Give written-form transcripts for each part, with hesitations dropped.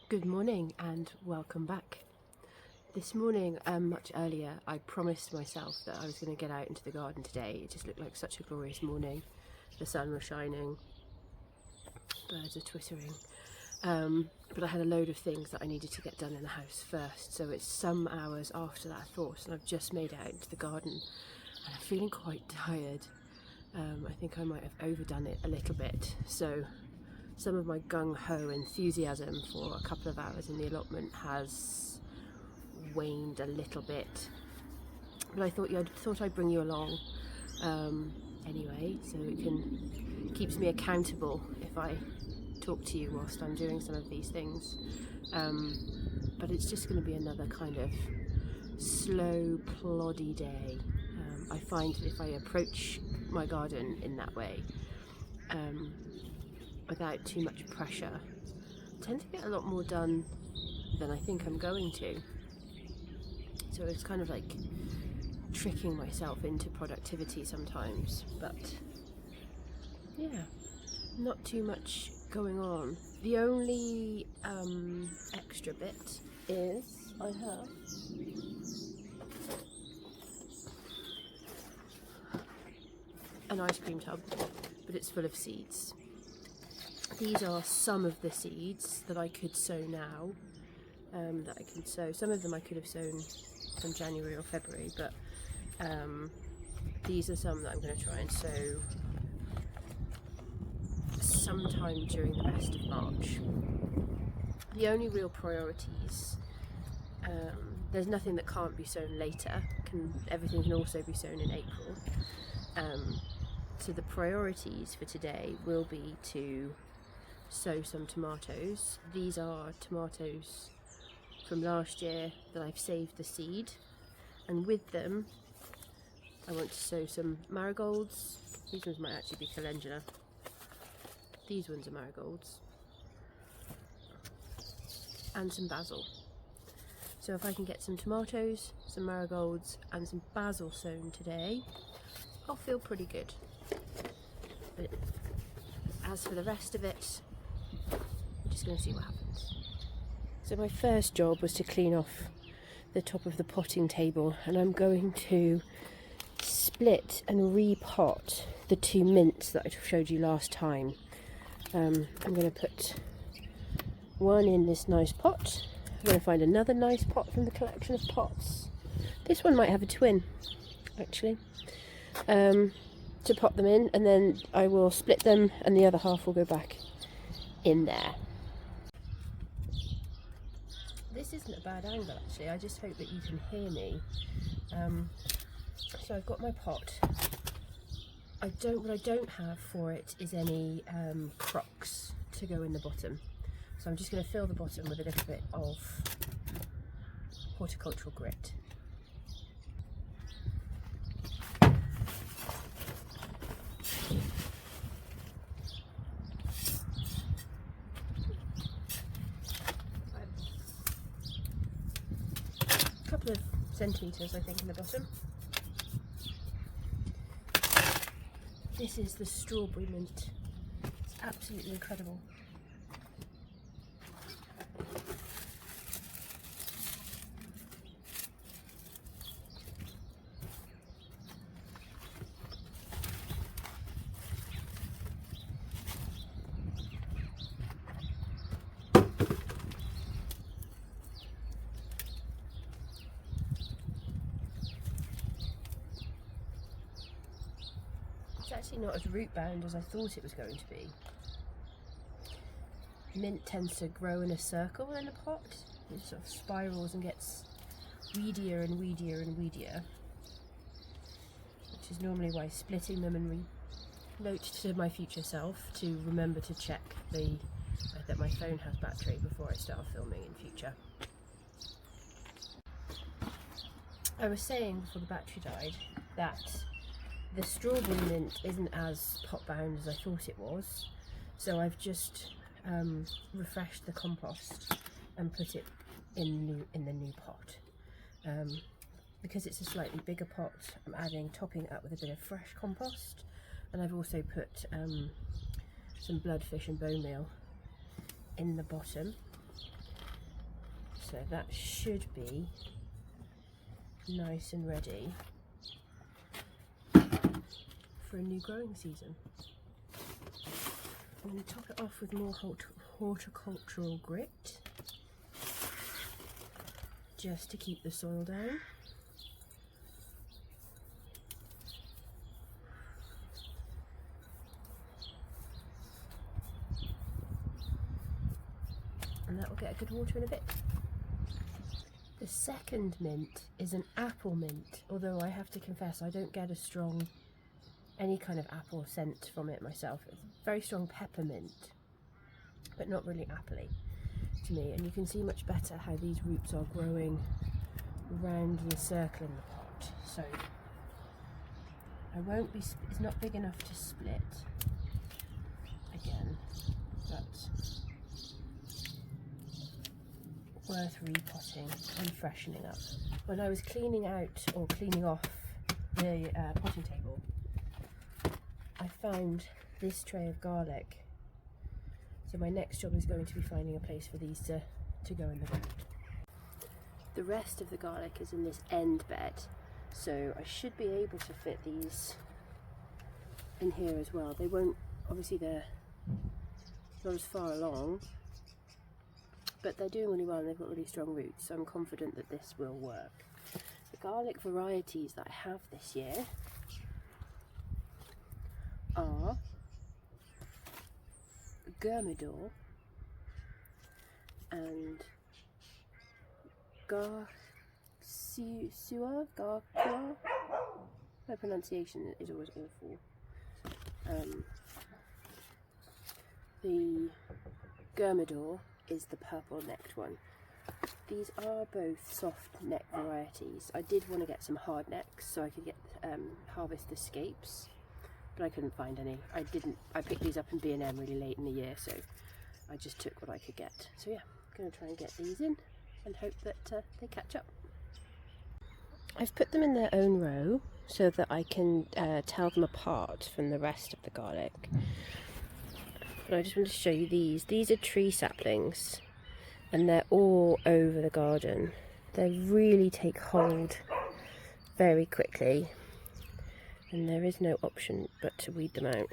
Good morning and welcome back. This morning, much earlier, I promised myself that I was going to get out into the garden today. It just looked like such a glorious morning. The sun was shining, birds are twittering, but I had a load of things that I needed to get done in the house first, so it's some hours after that thought and I've just made it out into the garden and I'm feeling quite tired. I think I might have overdone it a little bit, so some of my gung-ho enthusiasm for a couple of hours in the allotment has waned a little bit, but I thought I'd bring you along anyway, so it keeps me accountable if I talk to you whilst I'm doing some of these things, but it's just going to be another kind of slow, ploddy day. I find that if I approach my garden in that way, without too much pressure, I tend to get a lot more done than I think I'm going to. So it's kind of like tricking myself into productivity sometimes, but yeah, not too much going on. The only extra bit is I have an ice cream tub, but it's full of seeds. These are some of the seeds that I could sow now, that I can sow. Some of them I could have sown from January or February, but these are some that I'm going to try and sow sometime during the rest of March. The only real priorities, there's nothing that can't be sown later, everything can also be sown in April. So the priorities for today will be to sow some tomatoes. These are tomatoes from last year that I've saved the seed, and with them I want to sow some marigolds. These ones might actually be calendula. These ones are marigolds. And some basil. So if I can get some tomatoes, some marigolds and some basil sown today, I'll feel pretty good. But as for the rest of it, I'm just going to see what happens. So my first job was to clean off the top of the potting table, and I'm going to split and repot the two mints that I showed you last time. I'm going to put one in this nice pot. I'm going to find another nice pot from the collection of pots. This one might have a twin, actually. To pot them in, and then I will split them and the other half will go back in there. This isn't a bad angle actually, I just hope that you can hear me. So I've got my pot. What I don't have for it is any crocks to go in the bottom. So I'm just going to fill the bottom with a little bit of horticultural grit. Couple of centimetres I think in the bottom. This is the strawberry mint. It's absolutely incredible. It's actually not as root bound as I thought it was going to be. Mint tends to grow in a circle in a pot. It sort of spirals and gets weedier and weedier and weedier, which is normally why splitting them, and note to my future self to remember to check that my phone has battery before I start filming in future. I was saying before the battery died that the strawberry mint isn't as pot bound as I thought it was, so I've just refreshed the compost and put it in the new pot. Because it's a slightly bigger pot, I'm topping it up with a bit of fresh compost, and I've also put some bloodfish and bone meal in the bottom. So that should be nice and ready for a new growing season. I'm going to top it off with more horticultural grit, just to keep the soil down. And that will get a good water in a bit. The second mint is an apple mint, although I have to confess I don't get a strong, any kind of apple scent from it myself. It's very strong peppermint, but not really appley to me. And you can see much better how these roots are growing round the circle in the pot. So I won't be, it's not big enough to split again, but worth repotting and freshening up. When I was cleaning out or cleaning off the potting table, I found this tray of garlic. So my next job is going to be finding a place for these to go in the ground. The rest of the garlic is in this end bed, so I should be able to fit these in here as well. They won't, obviously they're not as far along, but they're doing really well and they've got really strong roots, so I'm confident that this will work. The garlic varieties that I have this year are Gurmador and Garcua. My pronunciation is always awful. The Gurmador is the purple necked one. These are both soft neck varieties. I did want to get some hard necks so I could get harvest the scapes, but I couldn't find any. I picked these up in B&M really late in the year, so I just took what I could get. So yeah, I'm going to try and get these in and hope that they catch up. I've put them in their own row so that I can tell them apart from the rest of the garlic. But I just want to show you these. These are tree saplings and they're all over the garden. They really take hold very quickly and there is no option but to weed them out.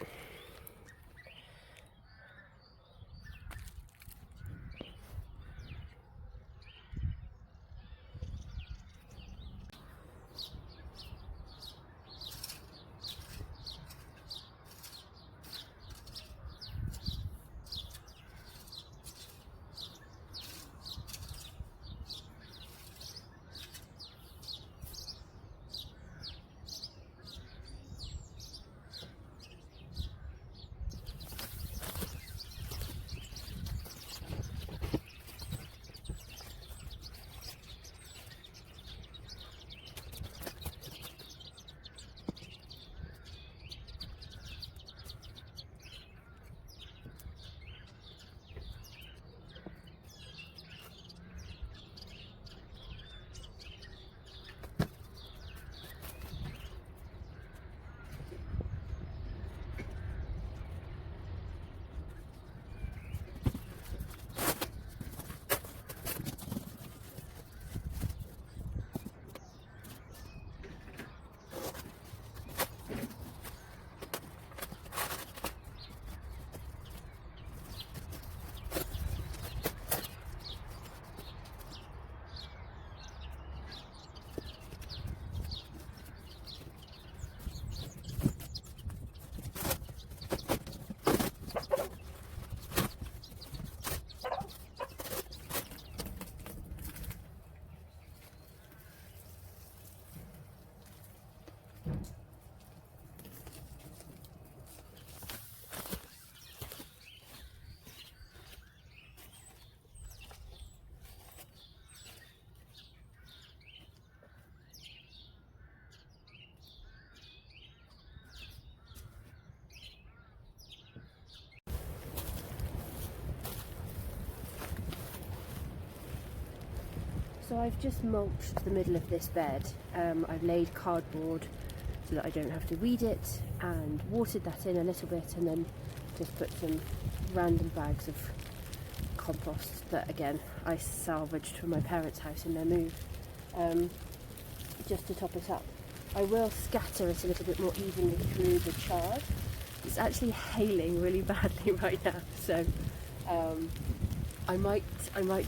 So I've just mulched the middle of this bed. I've laid cardboard so that I don't have to weed it, and watered that in a little bit, and then just put some random bags of compost that again I salvaged from my parents' house in their move, just to top it up. I will scatter it a little bit more evenly through the chard. It's actually hailing really badly right now, so I might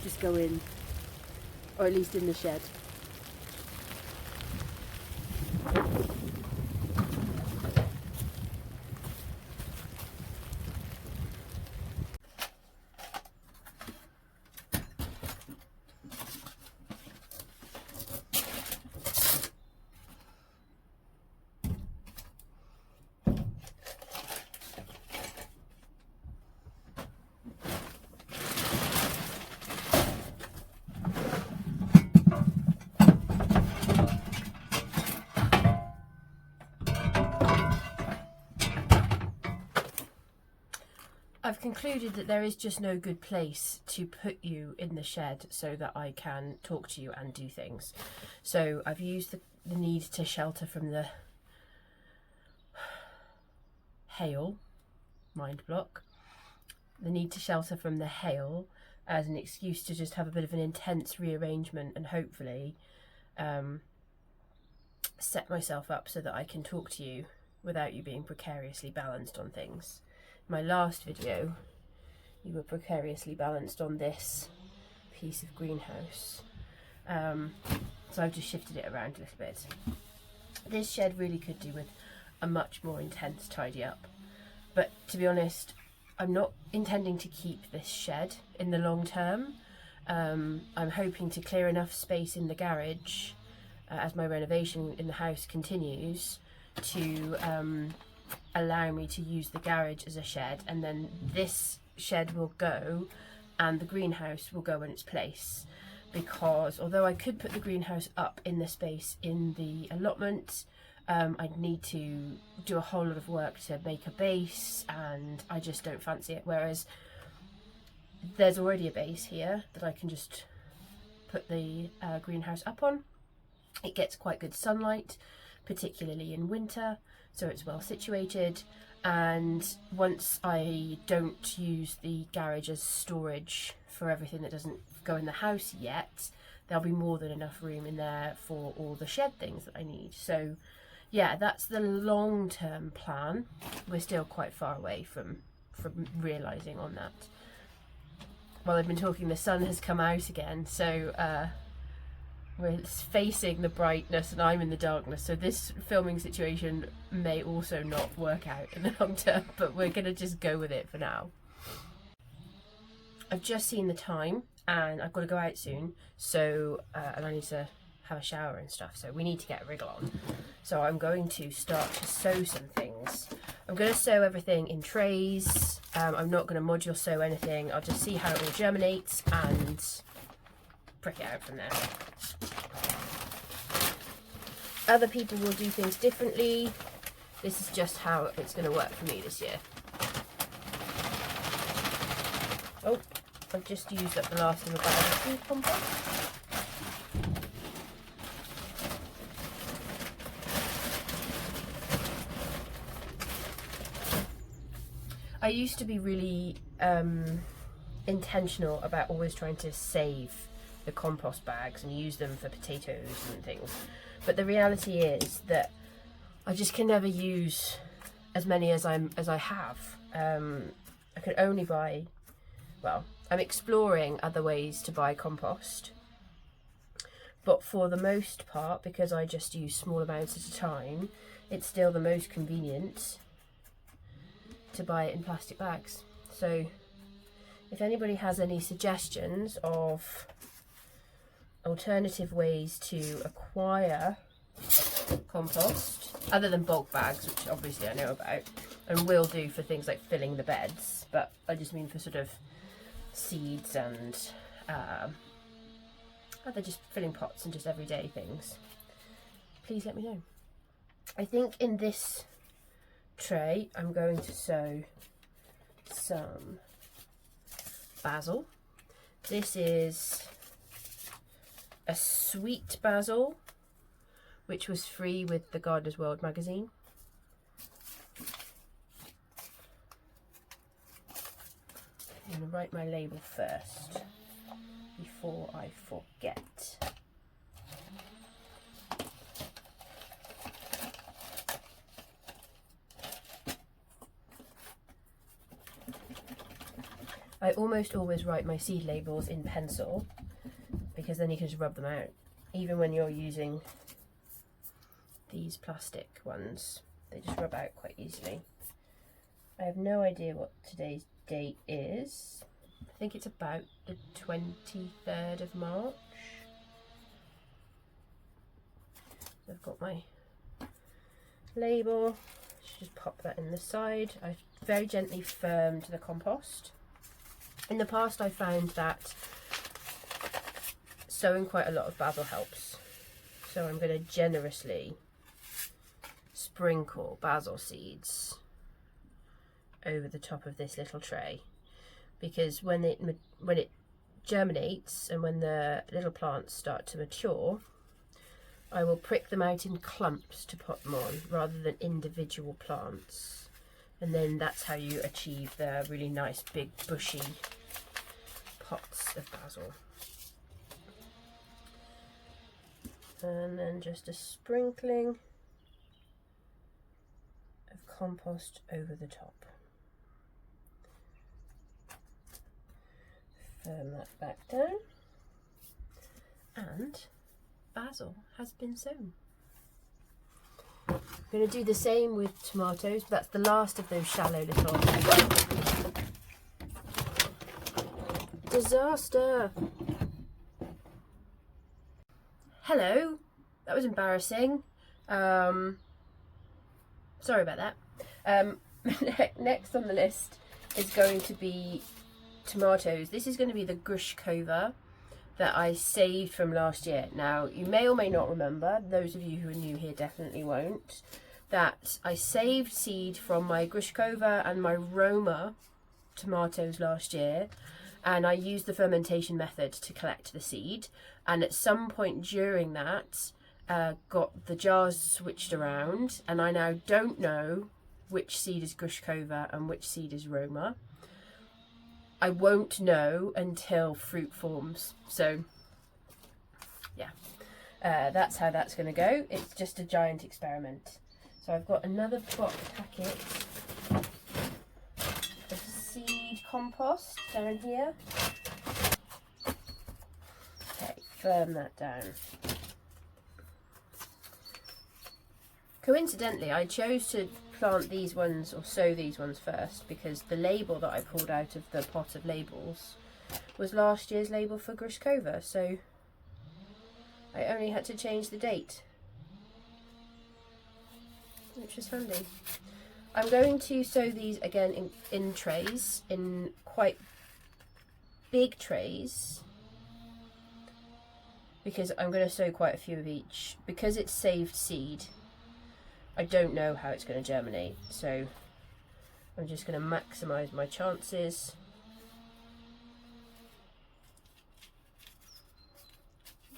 just go in, or at least in the shed. I've concluded that there is just no good place to put you in the shed so that I can talk to you and do things. So I've used the need to shelter from the hail, mind block, the need to shelter from the hail as an excuse to just have a bit of an intense rearrangement and hopefully set myself up so that I can talk to you without you being precariously balanced on things. My last video, you were precariously balanced on this piece of greenhouse, so I've just shifted it around a little bit. This shed really could do with a much more intense tidy up, but to be honest, I'm not intending to keep this shed in the long term. I'm hoping to clear enough space in the garage as my renovation in the house continues to allow me to use the garage as a shed, and then this shed will go and the greenhouse will go in its place, because although I could put the greenhouse up in the space in the allotment, I'd need to do a whole lot of work to make a base and I just don't fancy it, whereas there's already a base here that I can just put the greenhouse up on. It gets quite good sunlight, particularly in winter, so it's well situated, and once I don't use the garage as storage for everything that doesn't go in the house yet, there'll be more than enough room in there for all the shed things that I need. So yeah, that's the long-term plan. We're still quite far away from realising on that. While I've been talking, the sun has come out again, so we're facing the brightness and I'm in the darkness, so this filming situation may also not work out in the long term, but we're going to just go with it for now. I've just seen the time and I've got to go out soon, so and I need to have a shower and stuff, so we need to get a wriggle on. So I'm going to start to sow some things. I'm going to sow everything in trays. I'm not going to module sow anything. I'll just see how it all germinates and prick it out from there. Other people will do things differently. This is just how it's going to work for me this year. Oh, I've just used up the last of the bag of food compost. I used to be really intentional about always trying to save the compost bags and use them for potatoes and things, but the reality is that I just can never use as many as I have. I can only buy, well, I'm exploring other ways to buy compost, but for the most part, because I just use small amounts at a time, it's still the most convenient to buy it in plastic bags. So if anybody has any suggestions of alternative ways to acquire compost other than bulk bags, which obviously I know about and will do for things like filling the beds, but I just mean for sort of seeds and other just filling pots and just everyday things, please let me know. I think in this tray I'm going to sow some basil. This is a sweet basil, which was free with the Gardener's World magazine. I'm going to write my label first before I forget. I almost always write my seed labels in pencil because then you can just rub them out. Even when you're using these plastic ones, they just rub out quite easily. I have no idea what today's date is. I think it's about the 23rd of March. So I've got my label. Just pop that in the side. I've very gently firmed the compost. In the past I found that sowing quite a lot of basil helps. So I'm going to generously sprinkle basil seeds over the top of this little tray, because when it germinates and when the little plants start to mature, I will prick them out in clumps to pot them on rather than individual plants, and then that's how you achieve the really nice big bushy pots of basil. And then just a sprinkling of compost over the top. Firm that back down, and basil has been sown. I'm going to do the same with tomatoes, but that's the last of those shallow little... Disaster! Hello, that was embarrassing. Sorry about that. Next on the list is going to be tomatoes. This is going to be the Grushovka that I saved from last year. Now, you may or may not remember, those of you who are new here definitely won't, that I saved seed from my Grushovka and my Roma tomatoes last year, and I used the fermentation method to collect the seed, and at some point during that got the jars switched around, and I now don't know which seed is Grushovka and which seed is Roma. I won't know until fruit forms. So yeah, that's how that's going to go. It's just a giant experiment. So I've got another packet of seed compost down here. Okay, firm that down. Coincidentally, I chose to plant these ones or sow these ones first because the label that I pulled out of the pot of labels was last year's label for Grushovka, so I only had to change the date, which was handy. I'm going to sow these again in trays, in quite big trays, because I'm going to sow quite a few of each. Because it's saved seed, I don't know how it's going to germinate, so I'm just going to maximise my chances.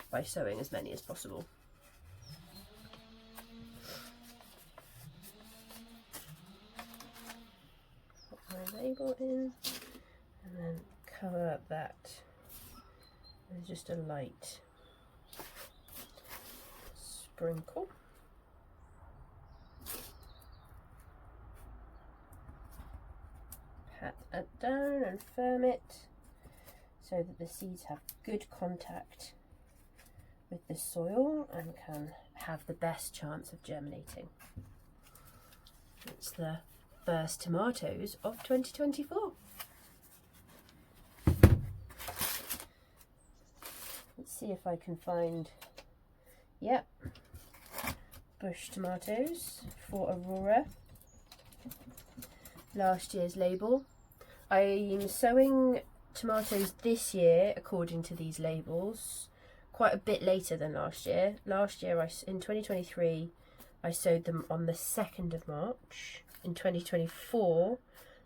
By sowing as many as possible. Put my label in and then cover that with just a light sprinkle. Pat that down and firm it so that the seeds have good contact with the soil and can have the best chance of germinating. It's the first tomatoes of 2024. Let's see if I can find, yep, bush tomatoes for Aurora. Last year's label. I'm sowing tomatoes this year according to these labels quite a bit later than last year. Last year, in 2023, I sowed them on the 2nd of March. In 2024,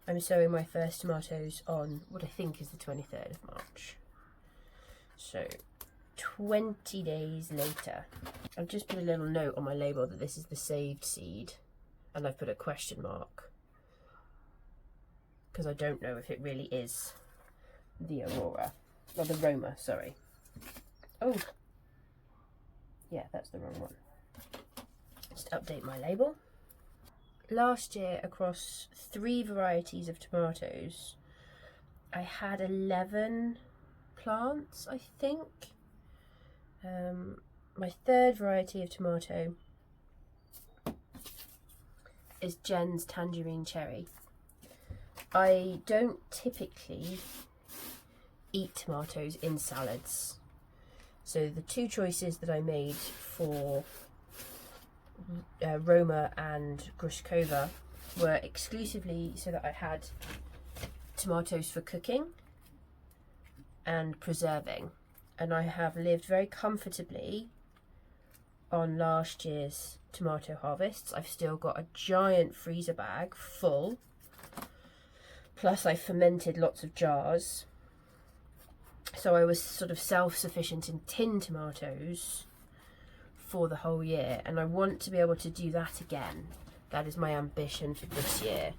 I'm sowing my first tomatoes on what I think is the 23rd of March. So 20 days later. I've just put a little note on my label that this is the saved seed, and I've put a question mark because I don't know if it really is the Aurora, or the Roma, sorry. Oh, yeah, that's the wrong one. Just update my label. Last year, across 3 varieties of tomatoes, I had 11 plants, I think. My 3rd variety of tomato is Jen's Tangerine Cherry. I don't typically eat tomatoes in salads, so the 2 choices that I made for Roma and Grushovka were exclusively so that I had tomatoes for cooking and preserving, and I have lived very comfortably on last year's tomato harvests. I've still got a giant freezer bag full, plus I fermented lots of jars, so I was sort of self-sufficient in tin tomatoes for the whole year, and I want to be able to do that again. That is my ambition for this year.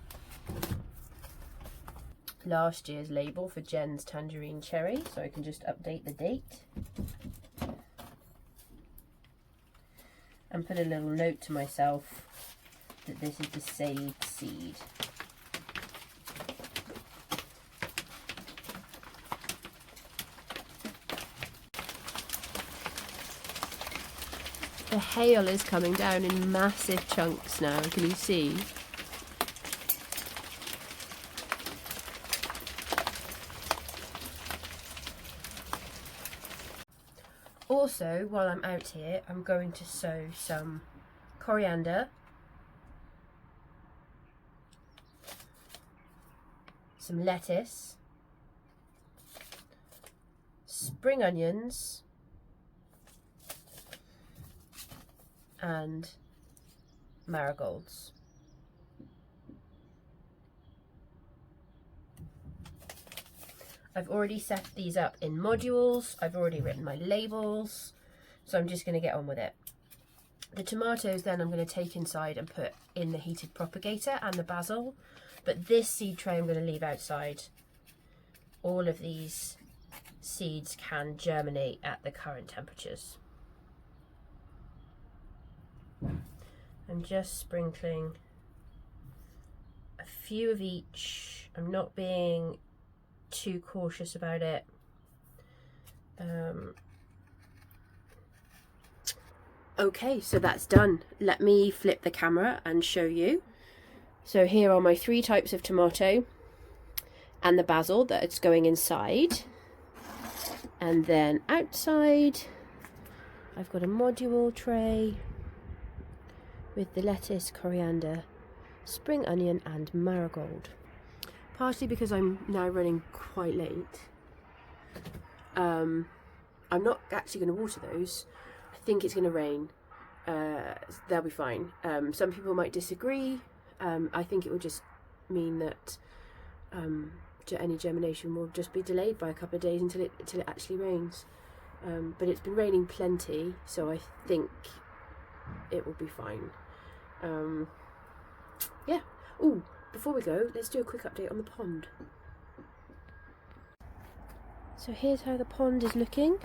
Last year's label for Jen's Tangerine Cherry, so I can just update the date and put a little note to myself that this is the saved seed. The hail is coming down in massive chunks now, can you see? Also, while I'm out here, I'm going to sow some coriander, some lettuce, spring onions, and marigolds. I've already set these up in modules, I've already written my labels, so I'm just going to get on with it. The tomatoes then I'm going to take inside and put in the heated propagator, and the basil, but this seed tray I'm going to leave outside. All of these seeds can germinate at the current temperatures. I'm just sprinkling a few of each. I'm not being too cautious about it. Okay, so that's done. Let me flip the camera and show you. So here are my 3 types of tomato and the basil that it's going inside, and then outside I've got a module tray with the lettuce, coriander, spring onion and marigold. Partly because I'm now running quite late, I'm not actually going to water those. I think it's going to rain. They'll be fine. Some people might disagree. I think it will just mean that any germination will just be delayed by a couple of days until it actually rains. But it's been raining plenty, so I think it will be fine. Yeah. Oh, before we go, let's do a quick update on the pond. So here's how the pond is looking.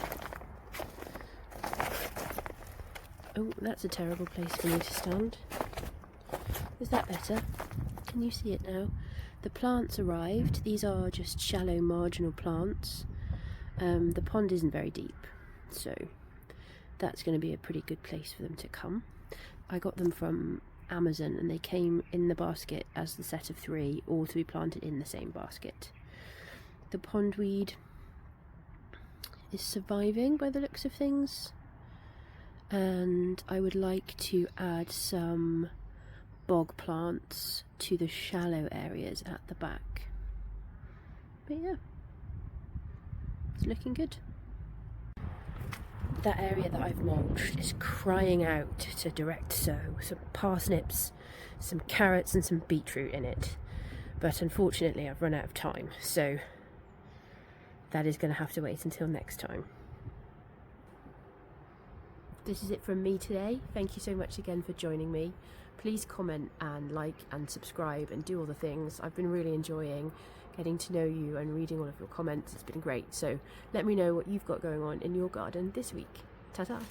Oh, that's a terrible place for me to stand. Is that better? Can you see it now? The plants arrived. These are just shallow marginal plants. The pond isn't very deep, so that's going to be a pretty good place for them to come. I got them from Amazon and they came in the basket as the set of 3, all to be planted in the same basket. The pondweed is surviving by the looks of things, and I would like to add some bog plants to the shallow areas at the back. But yeah, it's looking good. That area that I've mulched is crying out to direct sow some parsnips, some carrots and some beetroot in it, but unfortunately I've run out of time, so that is going to have to wait until next time. This is it from me today. Thank you so much again for joining me. Please comment and like and subscribe and do all the things. I've been really enjoying getting to know you and reading all of your comments. It's been great. So let me know what you've got going on in your garden this week. Ta-ta!